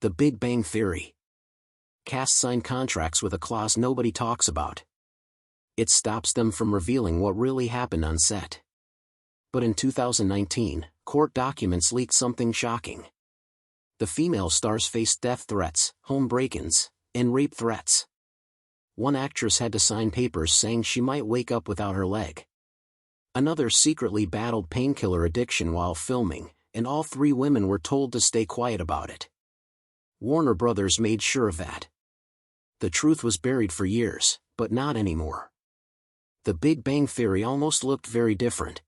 The Big Bang Theory. Cast sign contracts with a clause nobody talks about. It stops them from revealing what really happened on set. But in 2019, court documents leaked something shocking. The female stars faced death threats, home break-ins, and rape threats. One actress had to sign papers saying she might wake up without her leg. Another secretly battled painkiller addiction while filming, and all three women were told to stay quiet about it. Warner Brothers made sure of that. The truth was buried for years, but not anymore. The Big Bang Theory almost looked very different.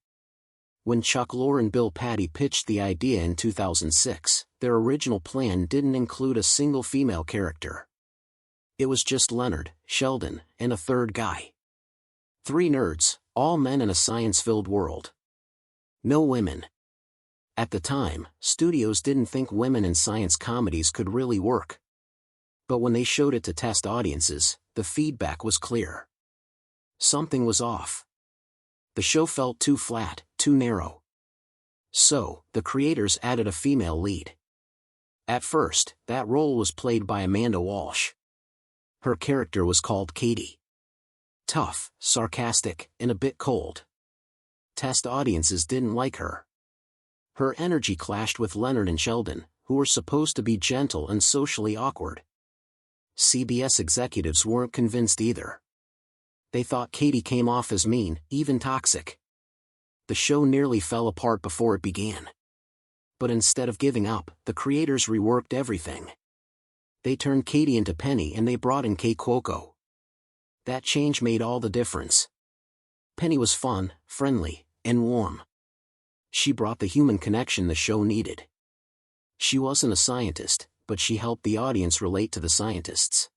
When Chuck Lorre and Bill Patty pitched the idea in 2006, their original plan didn't include a single female character. It was just Leonard, Sheldon, and a third guy. Three nerds, all men in a science-filled world. No women. At the time, studios didn't think women in science comedies could really work. But when they showed it to test audiences, the feedback was clear. Something was off. The show felt too flat, too narrow. So, the creators added a female lead. At first, that role was played by Amanda Walsh. Her character was called Katie. Tough, sarcastic, and a bit cold. Test audiences didn't like her. Her energy clashed with Leonard and Sheldon, who were supposed to be gentle and socially awkward. CBS executives weren't convinced either. They thought Katie came off as mean, even toxic. The show nearly fell apart before it began. But instead of giving up, the creators reworked everything. They turned Katie into Penny and they brought in Kaley Cuoco. That change made all the difference. Penny was fun, friendly, and warm. She brought the human connection the show needed. She wasn't a scientist, but she helped the audience relate to the scientists.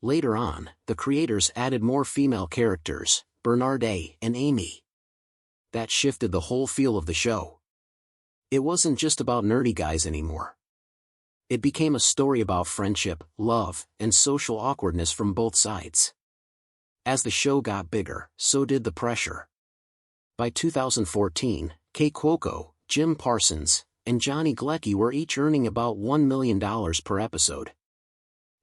Later on, the creators added more female characters, Bernadette and Amy. That shifted the whole feel of the show. It wasn't just about nerdy guys anymore. It became a story about friendship, love, and social awkwardness from both sides. As the show got bigger, so did the pressure. By 2014, Kaley Cuoco, Jim Parsons, and Johnny Galecki were each earning about $1 million per episode.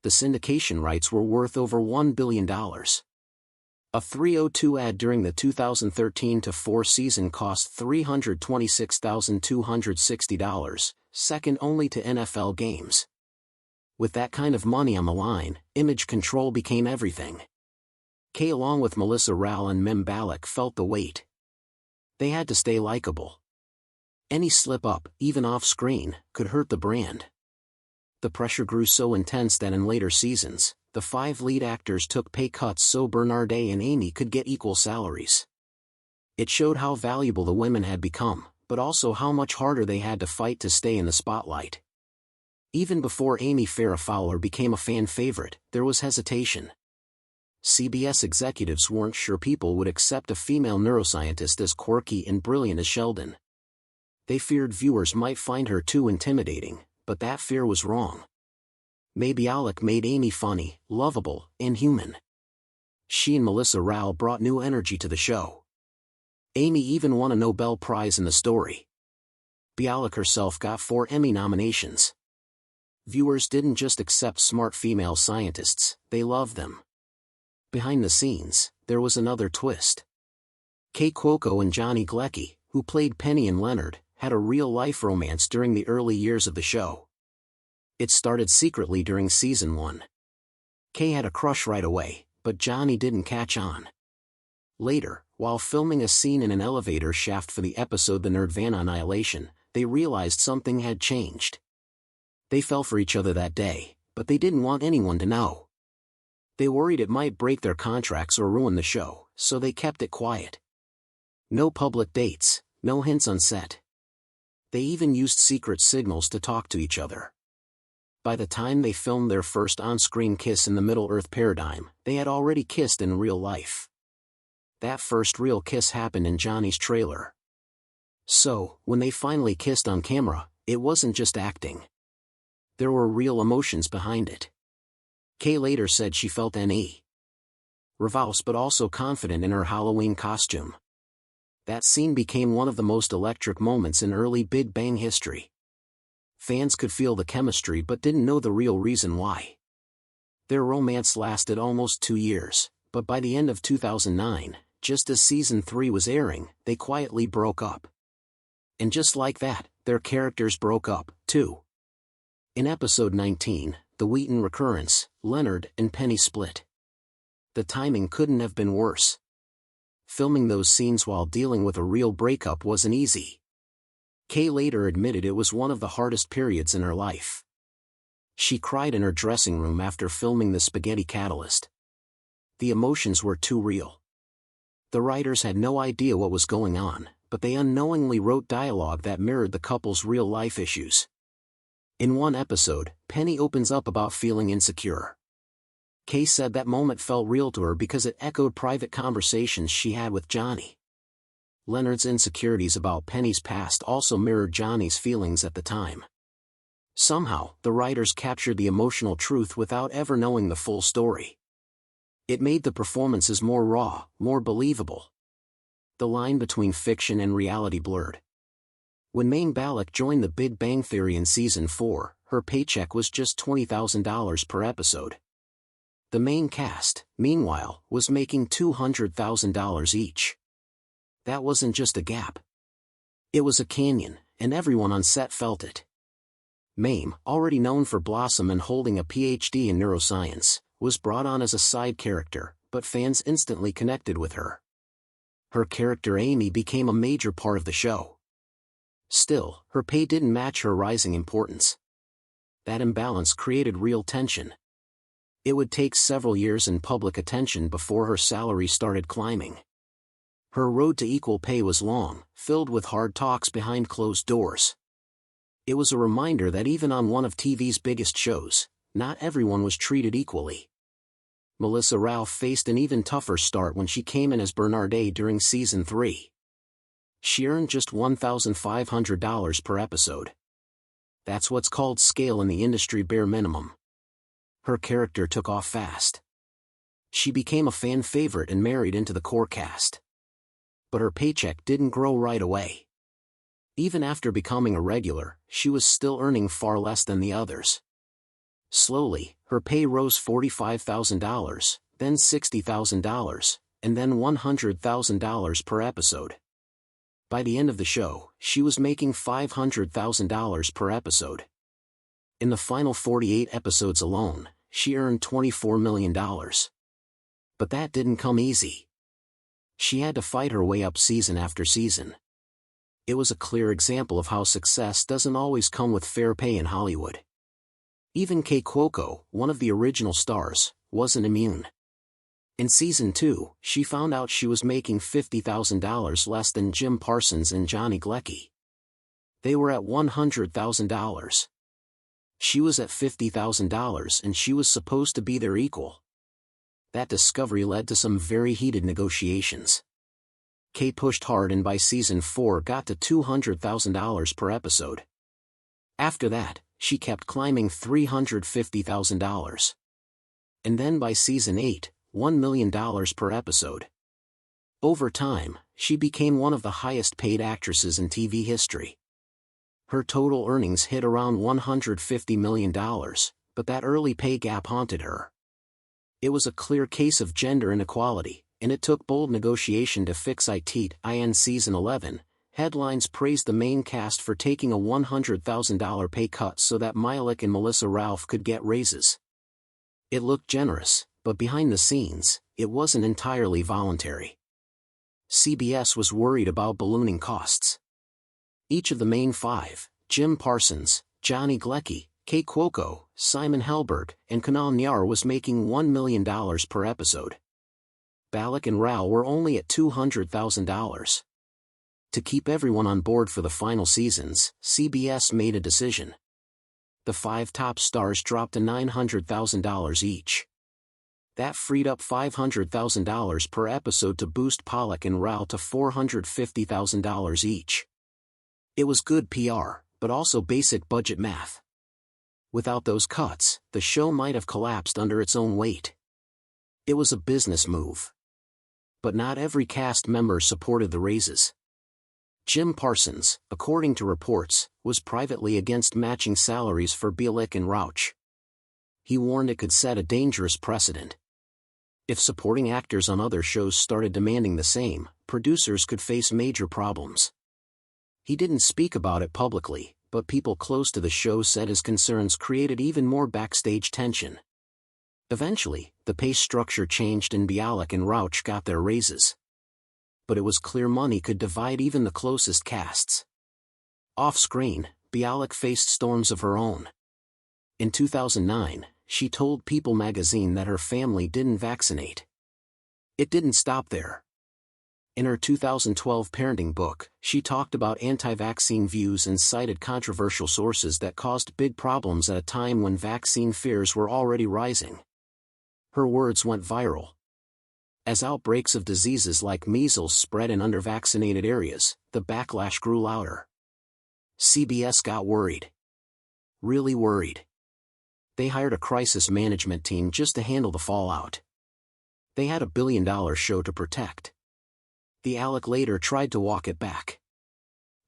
The syndication rights were worth over $1 billion. A 302 ad during the 2013-14 season cost $326,260, second only to NFL games. With that kind of money on the line, image control became everything. Kay along with Melissa Rauch and Mayim Bialik felt the weight. They had to stay likable. Any slip-up, even off-screen, could hurt the brand. The pressure grew so intense that in later seasons, the five lead actors took pay cuts so Bernadette and Amy could get equal salaries. It showed how valuable the women had become, but also how much harder they had to fight to stay in the spotlight. Even before Amy Farrah Fowler became a fan favorite, there was hesitation. CBS executives weren't sure people would accept a female neuroscientist as quirky and brilliant as Sheldon. They feared viewers might find her too intimidating, but that fear was wrong. Mayim Bialik made Amy funny, lovable, and human. She and Melissa Rauch brought new energy to the show. Amy even won a Nobel Prize in the story. Bialik herself got 4 Emmy nominations. Viewers didn't just accept smart female scientists, they loved them. Behind the scenes, there was another twist. Kaley Cuoco and Johnny Galecki, who played Penny and Leonard, had a real-life romance during the early years of the show. It started secretly during season 1. Kay had a crush right away, but Johnny didn't catch on. Later, while filming a scene in an elevator shaft for the episode The Nerdvana Annihilation, they realized something had changed. They fell for each other that day, but they didn't want anyone to know. They worried it might break their contracts or ruin the show, so they kept it quiet. No public dates, no hints on set. They even used secret signals to talk to each other. By the time they filmed their first on-screen kiss in the Middle-earth paradigm, they had already kissed in real life. That first real kiss happened in Johnny's trailer. So, when they finally kissed on camera, it wasn't just acting. There were real emotions behind it. Kay later said she felt nervous but also confident in her Halloween costume. That scene became one of the most electric moments in early Big Bang history. Fans could feel the chemistry but didn't know the real reason why. Their romance lasted almost 2 years, but by the end of 2009, just as season 3 was airing, they quietly broke up. And just like that, their characters broke up, too. In episode 19, The Wheaton Recurrence, Leonard and Penny split. The timing couldn't have been worse. Filming those scenes while dealing with a real breakup wasn't easy. Kay later admitted it was one of the hardest periods in her life. She cried in her dressing room after filming The Spaghetti Catalyst. The emotions were too real. The writers had no idea what was going on, but they unknowingly wrote dialogue that mirrored the couple's real-life issues. In one episode, Penny opens up about feeling insecure. Kay said that moment felt real to her because it echoed private conversations she had with Johnny. Leonard's insecurities about Penny's past also mirrored Johnny's feelings at the time. Somehow, the writers captured the emotional truth without ever knowing the full story. It made the performances more raw, more believable. The line between fiction and reality blurred. When Mayim Bialik joined The Big Bang Theory in season 4, her paycheck was just $20,000 per episode. The main cast, meanwhile, was making $200,000 each. That wasn't just a gap. It was a canyon, and everyone on set felt it. Mayim, already known for Blossom and holding a PhD in neuroscience, was brought on as a side character, but fans instantly connected with her. Her character Amy became a major part of the show. Still, her pay didn't match her rising importance. That imbalance created real tension. It would take several years and public attention before her salary started climbing. Her road to equal pay was long, filled with hard talks behind closed doors. It was a reminder that even on one of TV's biggest shows, not everyone was treated equally. Melissa Rauch faced an even tougher start when she came in as Bernadette during season 3. She earned just $1,500 per episode. That's what's called scale in the industry bare minimum. Her character took off fast. She became a fan favorite and married into the core cast. But her paycheck didn't grow right away. Even after becoming a regular, she was still earning far less than the others. Slowly, her pay rose $45,000, then $60,000, and then $100,000 per episode. By the end of the show, she was making $500,000 per episode. In the final 48 episodes alone, she earned $24 million. But that didn't come easy. She had to fight her way up season after season. It was a clear example of how success doesn't always come with fair pay in Hollywood. Even Kaley Cuoco, one of the original stars, wasn't immune. In season 2, she found out she was making $50,000 less than Jim Parsons and Johnny Galecki. They were at $100,000. She was at $50,000 and she was supposed to be their equal. That discovery led to some very heated negotiations. Kay pushed hard and by season 4 got to $200,000 per episode. After that, she kept climbing $350,000. And then by season 8, $1 million per episode. Over time, she became one of the highest paid actresses in TV history. Her total earnings hit around $150 million, but that early pay gap haunted her. It was a clear case of gender inequality, and it took bold negotiation to fix it. In season 11, headlines praised the main cast for taking a $100,000 pay cut so that Bialik and Melissa Rauch could get raises. It looked generous, but behind the scenes, it wasn't entirely voluntary. CBS was worried about ballooning costs. Each of the main 5, Jim Parsons, Johnny Galecki, Kaley Cuoco, Simon Helberg, and Kunal Nair was making $1 million per episode. Bialik and Rauch were only at $200,000. To keep everyone on board for the final seasons, CBS made a decision. The 5 top stars dropped to $900,000 each. That freed up $500,000 per episode to boost Bialik and Rauch to $450,000 each. It was good PR, but also basic budget math. Without those cuts, the show might have collapsed under its own weight. It was a business move. But not every cast member supported the raises. Jim Parsons, according to reports, was privately against matching salaries for Bialik and Rauch. He warned it could set a dangerous precedent. If supporting actors on other shows started demanding the same, producers could face major problems. He didn't speak about it publicly, but people close to the show said his concerns created even more backstage tension. Eventually, the pay structure changed and Bialik and Rauch got their raises. But it was clear money could divide even the closest casts. Off-screen, Bialik faced storms of her own. In 2009, she told People magazine that her family didn't vaccinate. It didn't stop there. In her 2012 parenting book, she talked about anti-vaccine views and cited controversial sources that caused big problems at a time when vaccine fears were already rising. Her words went viral. As outbreaks of diseases like measles spread in under-vaccinated areas, the backlash grew louder. CBS got worried. Really worried. They hired a crisis management team just to handle the fallout. They had $1 billion show to protect. Bialik later tried to walk it back.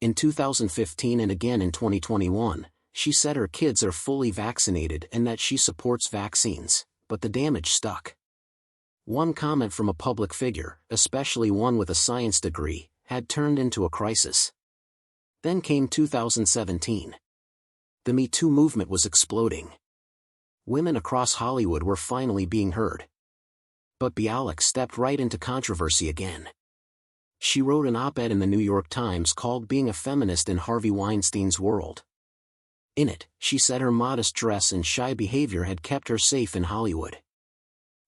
In 2015 and again in 2021, she said her kids are fully vaccinated and that she supports vaccines, but the damage stuck. One comment from a public figure, especially one with a science degree, had turned into a crisis. Then came 2017. The Me Too movement was exploding. Women across Hollywood were finally being heard. But Bialik stepped right into controversy again. She wrote an op-ed in the New York Times called Being a Feminist in Harvey Weinstein's World. In it, she said her modest dress and shy behavior had kept her safe in Hollywood.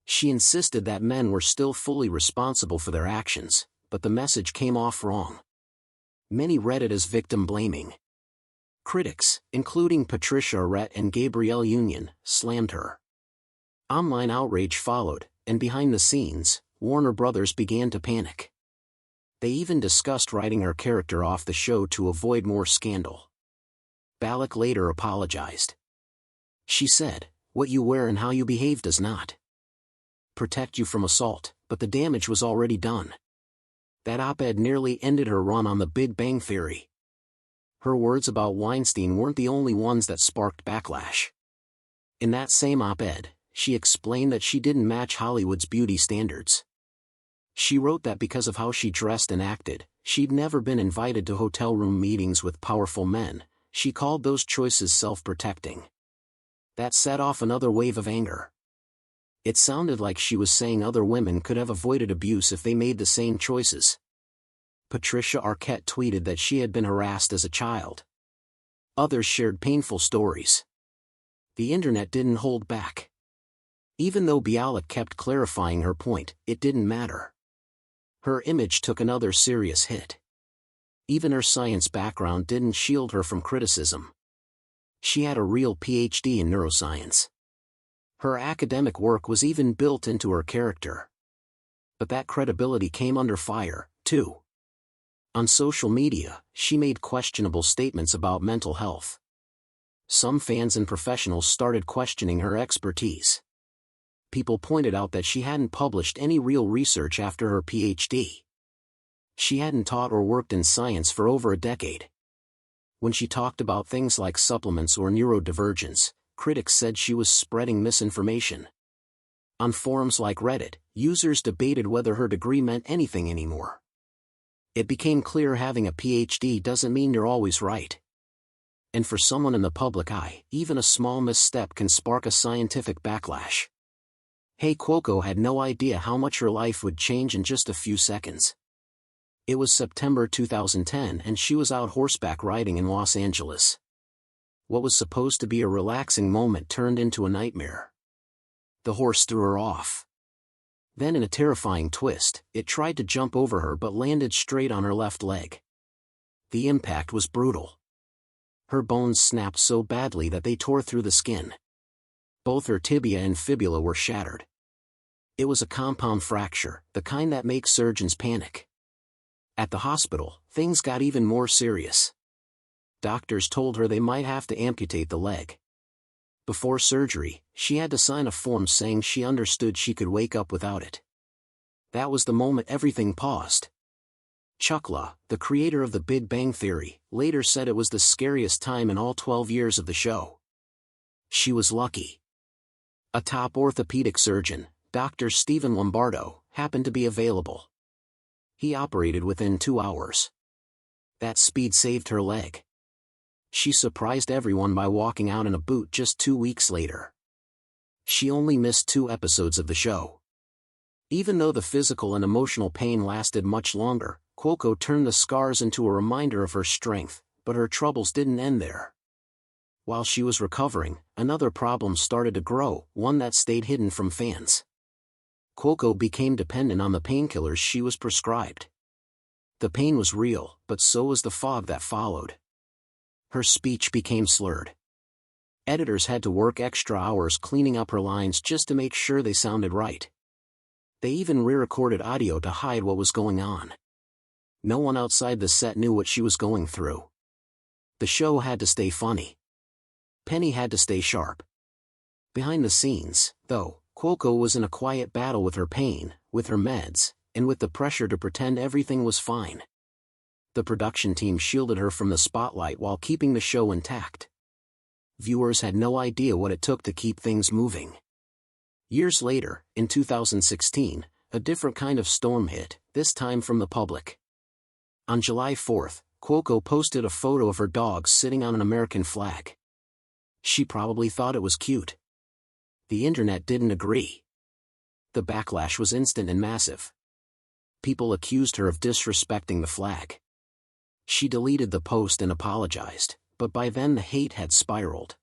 She insisted that men were still fully responsible for their actions, but the message came off wrong. Many read it as victim-blaming. Critics, including Patricia Arquette and Gabrielle Union, slammed her. Online outrage followed, and behind the scenes, Warner Brothers began to panic. They even discussed writing her character off the show to avoid more scandal. Bialik later apologized. She said, "What you wear and how you behave does not protect you from assault, but the damage was already done." That op-ed nearly ended her run on The Big Bang Theory. Her words about Weinstein weren't the only ones that sparked backlash. In that same op-ed, she explained that she didn't match Hollywood's beauty standards. She wrote that because of how she dressed and acted, she'd never been invited to hotel room meetings with powerful men. She called those choices self-protecting. That set off another wave of anger. It sounded like she was saying other women could have avoided abuse if they made the same choices. Patricia Arquette tweeted that she had been harassed as a child. Others shared painful stories. The internet didn't hold back. Even though Bialik kept clarifying her point, it didn't matter. Her image took another serious hit. Even her science background didn't shield her from criticism. She had a real PhD in neuroscience. Her academic work was even built into her character. But that credibility came under fire, too. On social media, she made questionable statements about mental health. Some fans and professionals started questioning her expertise. People pointed out that she hadn't published any real research after her PhD. She hadn't taught or worked in science for over a decade. When she talked about things like supplements or neurodivergence, critics said she was spreading misinformation. On forums like Reddit, users debated whether her degree meant anything anymore. It became clear having a PhD doesn't mean you're always right. And for someone in the public eye, even a small misstep can spark a scientific backlash. Kaley Cuoco had no idea how much her life would change in just a few seconds. It was September 2010 and she was out horseback riding in Los Angeles. What was supposed to be a relaxing moment turned into a nightmare. The horse threw her off. Then in a terrifying twist, it tried to jump over her but landed straight on her left leg. The impact was brutal. Her bones snapped so badly that they tore through the skin. Both her tibia and fibula were shattered. It was a compound fracture, the kind that makes surgeons panic. At the hospital, things got even more serious. Doctors told her they might have to amputate the leg. Before surgery, she had to sign a form saying she understood she could wake up without it. That was the moment everything paused. Chukla, the creator of The Big Bang Theory, later said it was the scariest time in all 12 years of the show. She was lucky. A top orthopedic surgeon, Dr. Stephen Lombardo, happened to be available. He operated within 2 hours. That speed saved her leg. She surprised everyone by walking out in a boot just 2 weeks later. She only missed 2 episodes of the show. Even though the physical and emotional pain lasted much longer, Cuoco turned the scars into a reminder of her strength, but her troubles didn't end there. While she was recovering, another problem started to grow, one that stayed hidden from fans. Cuoco became dependent on the painkillers she was prescribed. The pain was real, but so was the fog that followed. Her speech became slurred. Editors had to work extra hours cleaning up her lines just to make sure they sounded right. They even re-recorded audio to hide what was going on. No one outside the set knew what she was going through. The show had to stay funny. Penny had to stay sharp. Behind the scenes, though, Cuoco was in a quiet battle with her pain, with her meds, and with the pressure to pretend everything was fine. The production team shielded her from the spotlight while keeping the show intact. Viewers had no idea what it took to keep things moving. Years later, in 2016, a different kind of storm hit, this time from the public. On July 4th, Cuoco posted a photo of her dog sitting on an American flag. She probably thought it was cute. The internet didn't agree. The backlash was instant and massive. People accused her of disrespecting the flag. She deleted the post and apologized, but by then the hate had spiraled.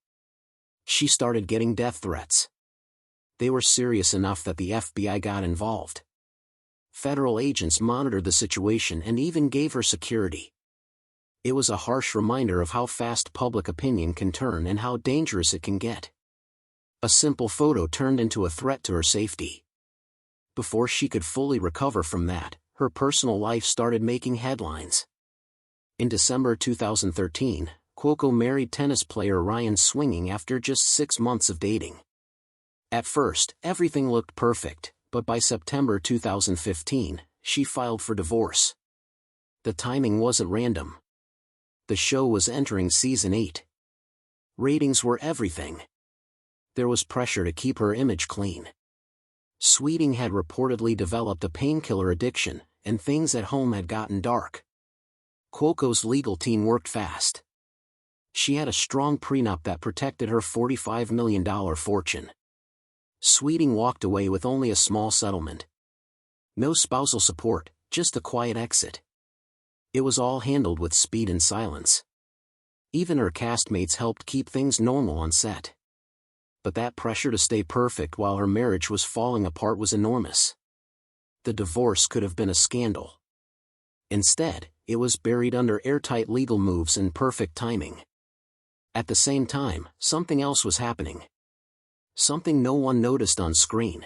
She started getting death threats. They were serious enough that the FBI got involved. Federal agents monitored the situation and even gave her security. It was a harsh reminder of how fast public opinion can turn and how dangerous it can get. A simple photo turned into a threat to her safety. Before she could fully recover from that, her personal life started making headlines. In December 2013, Cuoco married tennis player Ryan Swinging after just 6 months of dating. At first, everything looked perfect, but by September 2015, she filed for divorce. The timing wasn't random. The show was entering season 8. Ratings were everything. There was pressure to keep her image clean. Sweeting had reportedly developed a painkiller addiction, and things at home had gotten dark. Cuoco's legal team worked fast. She had a strong prenup that protected her $45 million fortune. Sweeting walked away with only a small settlement. No spousal support, just a quiet exit. It was all handled with speed and silence. Even her castmates helped keep things normal on set. But that pressure to stay perfect while her marriage was falling apart was enormous. The divorce could have been a scandal. Instead, it was buried under airtight legal moves and perfect timing. At the same time, something else was happening. Something no one noticed on screen.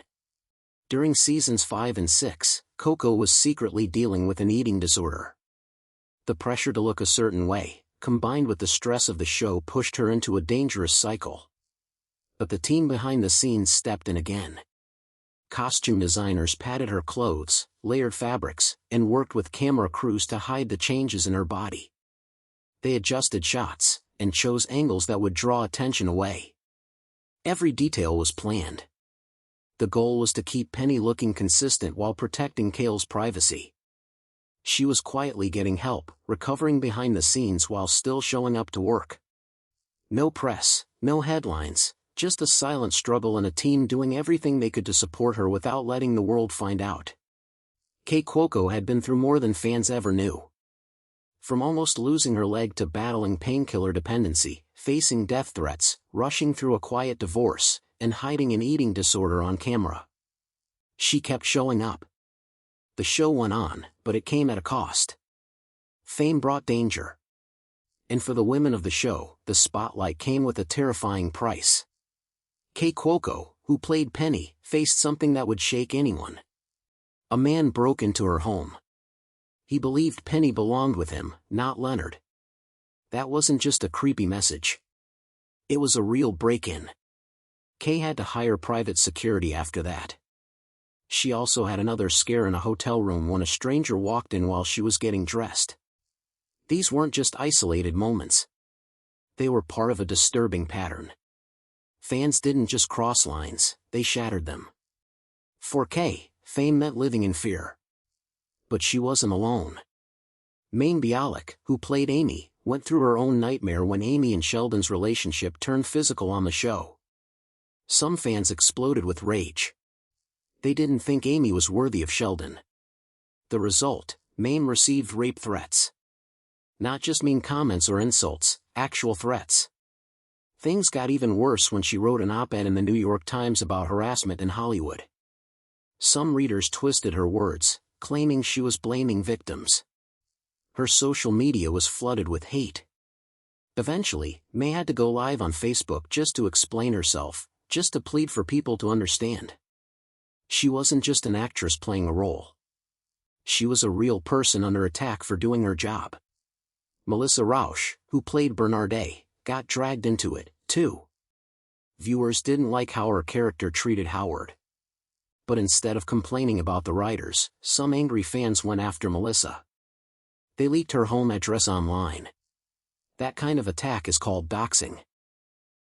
During seasons 5 and 6, Cuoco was secretly dealing with an eating disorder. The pressure to look a certain way, combined with the stress of the show, pushed her into a dangerous cycle. But the team behind the scenes stepped in again. Costume designers padded her clothes, layered fabrics, and worked with camera crews to hide the changes in her body. They adjusted shots, and chose angles that would draw attention away. Every detail was planned. The goal was to keep Penny looking consistent while protecting Kale's privacy. She was quietly getting help, recovering behind the scenes while still showing up to work. No press, no headlines, just a silent struggle and a team doing everything they could to support her without letting the world find out. Kaley Cuoco had been through more than fans ever knew. From almost losing her leg to battling painkiller dependency, facing death threats, rushing through a quiet divorce, and hiding an eating disorder on camera. She kept showing up. The show went on, but it came at a cost. Fame brought danger. And for the women of the show, the spotlight came with a terrifying price. Kaley Cuoco, who played Penny, faced something that would shake anyone. A man broke into her home. He believed Penny belonged with him, not Leonard. That wasn't just a creepy message. It was a real break-in. Kay had to hire private security after that. She also had another scare in a hotel room when a stranger walked in while she was getting dressed. These weren't just isolated moments. They were part of a disturbing pattern. Fans didn't just cross lines, they shattered them. For Kay, fame meant living in fear. But she wasn't alone. Mayim Bialik, who played Amy, went through her own nightmare when Amy and Sheldon's relationship turned physical on the show. Some fans exploded with rage. They didn't think Amy was worthy of Sheldon. The result, Mayim received rape threats. Not just mean comments or insults, actual threats. Things got even worse when she wrote an op-ed in the New York Times about harassment in Hollywood. Some readers twisted her words, claiming she was blaming victims. Her social media was flooded with hate. Eventually, May had to go live on Facebook just to explain herself, just to plead for people to understand. She wasn't just an actress playing a role. She was a real person under attack for doing her job. Melissa Rauch, who played Bernadette, got dragged into it, too. Viewers didn't like how her character treated Howard. But instead of complaining about the writers, some angry fans went after Melissa. They leaked her home address online. That kind of attack is called doxing.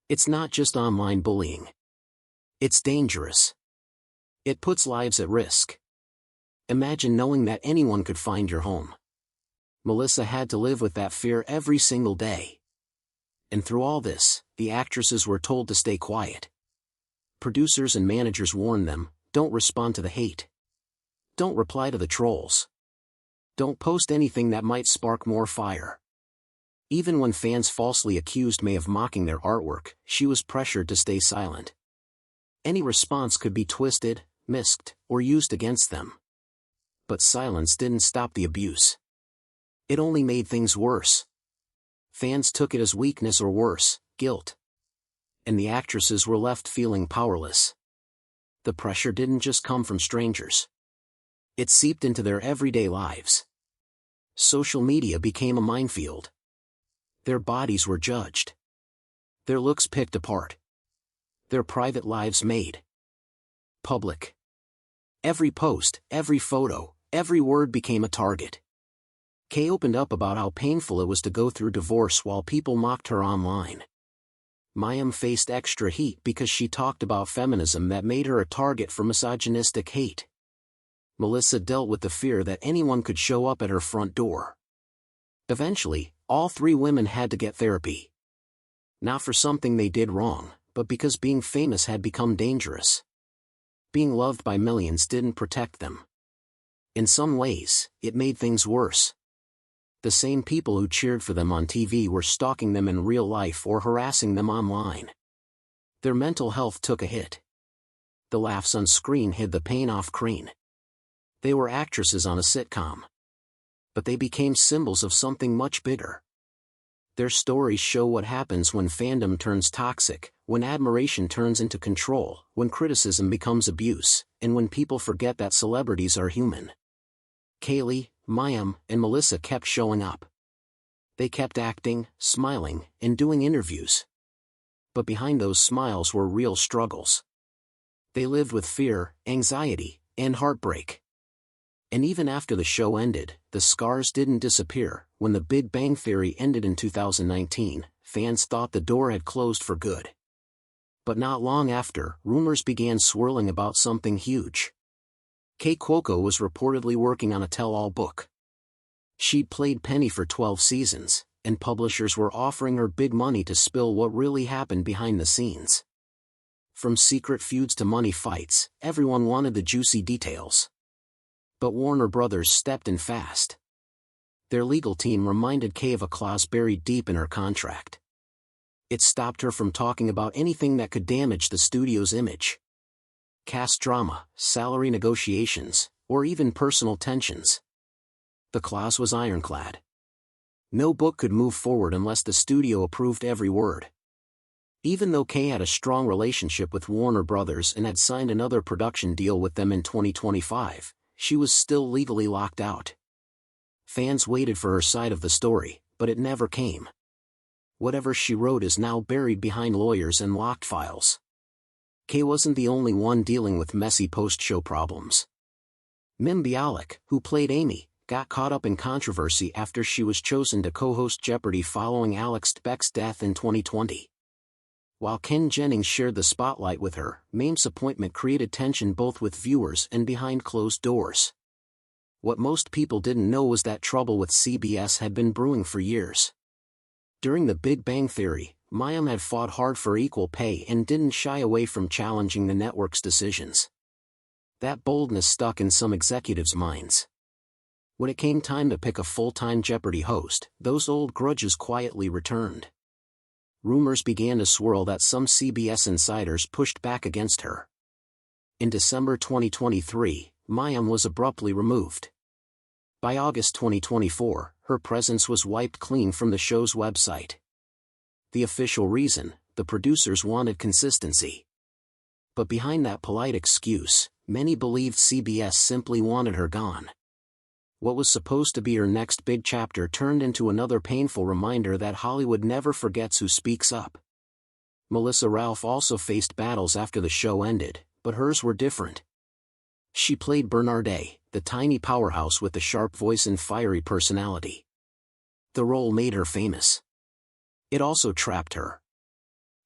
It's not just online bullying. It's dangerous. It puts lives at risk. Imagine knowing that anyone could find your home. Melissa had to live with that fear every single day. And through all this, the actresses were told to stay quiet. Producers and managers warned them, don't respond to the hate. Don't reply to the trolls. Don't post anything that might spark more fire. Even when fans falsely accused May of mocking their artwork, she was pressured to stay silent. Any response could be twisted, misked, or used against them. But silence didn't stop the abuse. It only made things worse. Fans took it as weakness or worse, guilt. And the actresses were left feeling powerless. The pressure didn't just come from strangers. It seeped into their everyday lives. Social media became a minefield. Their bodies were judged. Their looks picked apart. Their private lives made public. Every post, every photo, every word became a target. Kay opened up about how painful it was to go through divorce while people mocked her online. Mayim faced extra heat because she talked about feminism that made her a target for misogynistic hate. Melissa dealt with the fear that anyone could show up at her front door. Eventually, all three women had to get therapy. Not for something they did wrong, but because being famous had become dangerous. Being loved by millions didn't protect them. In some ways, it made things worse. The same people who cheered for them on TV were stalking them in real life or harassing them online. Their mental health took a hit. The laughs on screen hid the pain off-screen. They were actresses on a sitcom. But they became symbols of something much bigger. Their stories show what happens when fandom turns toxic, when admiration turns into control, when criticism becomes abuse, and when people forget that celebrities are human. Kaley, Mayim, and Melissa kept showing up. They kept acting, smiling, and doing interviews. But behind those smiles were real struggles. They lived with fear, anxiety, and heartbreak. And even after the show ended, the scars didn't disappear. When The Big Bang Theory ended in 2019, fans thought the door had closed for good. But not long after, rumors began swirling about something huge. Kaley Cuoco was reportedly working on a tell-all book. She'd played Penny for 12 seasons, and publishers were offering her big money to spill what really happened behind the scenes. From secret feuds to money fights, everyone wanted the juicy details. But Warner Brothers stepped in fast. Their legal team reminded Kay of a clause buried deep in her contract. It stopped her from talking about anything that could damage the studio's image. Cast drama, salary negotiations, or even personal tensions. The clause was ironclad. No book could move forward unless the studio approved every word. Even though Kay had a strong relationship with Warner Brothers and had signed another production deal with them in 2025, she was still legally locked out. Fans waited for her side of the story, but it never came. Whatever she wrote is now buried behind lawyers and locked files. Kay wasn't the only one dealing with messy post-show problems. Mayim Bialik, who played Amy, got caught up in controversy after she was chosen to co-host Jeopardy following Alex Trebek's death in 2020. While Ken Jennings shared the spotlight with her, Mayim's appointment created tension both with viewers and behind closed doors. What most people didn't know was that trouble with CBS had been brewing for years. During The Big Bang Theory, Mayim had fought hard for equal pay and didn't shy away from challenging the network's decisions. That boldness stuck in some executives' minds. When it came time to pick a full-time Jeopardy host, those old grudges quietly returned. Rumors began to swirl that some CBS insiders pushed back against her. In December 2023, Mayim was abruptly removed. By August 2024, her presence was wiped clean from the show's website. The official reason: the producers wanted consistency. But behind that polite excuse, many believed CBS simply wanted her gone. What was supposed to be her next big chapter turned into another painful reminder that Hollywood never forgets who speaks up. Melissa Rauch also faced battles after the show ended, but hers were different. She played Bernadette, the tiny powerhouse with the sharp voice and fiery personality. The role made her famous. It also trapped her.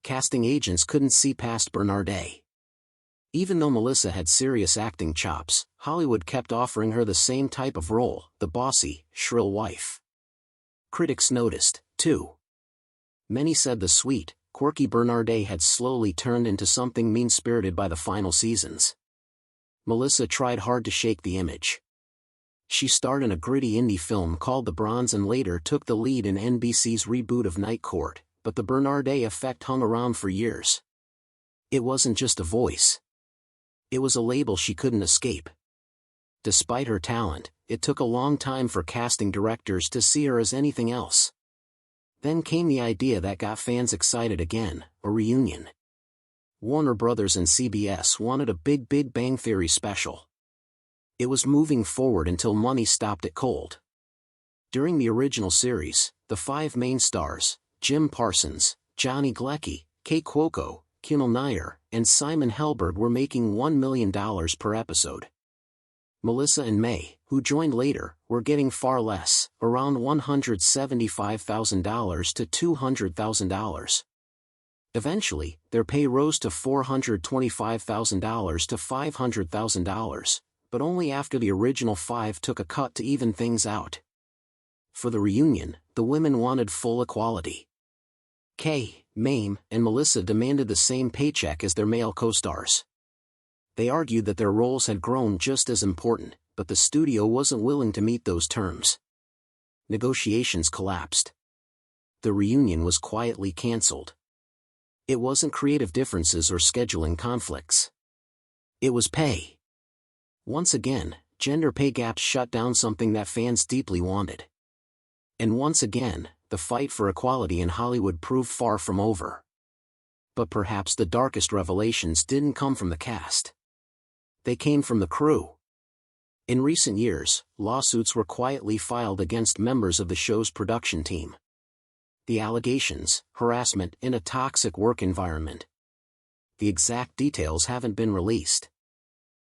Casting agents couldn't see past Bernadette. Even though Melissa had serious acting chops, Hollywood kept offering her the same type of role, the bossy, shrill wife. Critics noticed, too. Many said the sweet, quirky Bernadette had slowly turned into something mean-spirited by the final seasons. Melissa tried hard to shake the image. She starred in a gritty indie film called The Bronze and later took the lead in NBC's reboot of Night Court, but the Bernadette effect hung around for years. It wasn't just a voice. It was a label she couldn't escape. Despite her talent, it took a long time for casting directors to see her as anything else. Then came the idea that got fans excited again: a reunion. Warner Brothers and CBS wanted a Big Bang Theory special. It was moving forward until money stopped it cold. During the original series, the five main stars, Jim Parsons, Johnny Galecki, Kaley Cuoco, Kimmel Nair, and Simon Helberg, were making $1 million per episode. Melissa and May, who joined later, were getting far less, around $175,000 to $200,000. Eventually, their pay rose to $425,000 to $500,000, but only after the original five took a cut to even things out. For the reunion, the women wanted full equality. Kay, Mayim, and Melissa demanded the same paycheck as their male co-stars. They argued that their roles had grown just as important, but the studio wasn't willing to meet those terms. Negotiations collapsed. The reunion was quietly canceled. It wasn't creative differences or scheduling conflicts. It was pay. Once again, gender pay gaps shut down something that fans deeply wanted. And once again, the fight for equality in Hollywood proved far from over. But perhaps the darkest revelations didn't come from the cast. They came from the crew. In recent years, lawsuits were quietly filed against members of the show's production team. The allegations: harassment in a toxic work environment. The exact details haven't been released.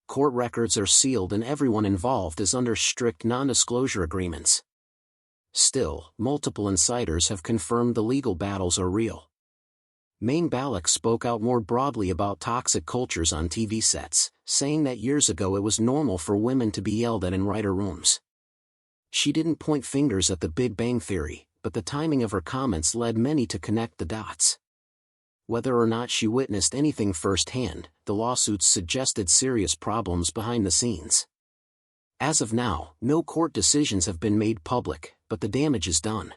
Court records are sealed and everyone involved is under strict non-disclosure agreements. Still, multiple insiders have confirmed the legal battles are real. Mayim Bialik spoke out more broadly about toxic cultures on TV sets, saying that years ago it was normal for women to be yelled at in writer rooms. She didn't point fingers at the Big Bang Theory, but the timing of her comments led many to connect the dots. Whether or not she witnessed anything firsthand, the lawsuits suggested serious problems behind the scenes. As of now, no court decisions have been made public, but the damage is done.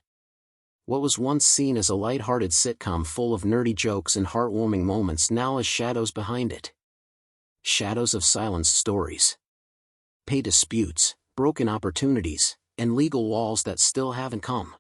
What was once seen as a light-hearted sitcom full of nerdy jokes and heartwarming moments now has shadows behind it. Shadows of silenced stories. Pay disputes, broken opportunities, and legal walls that still haven't come.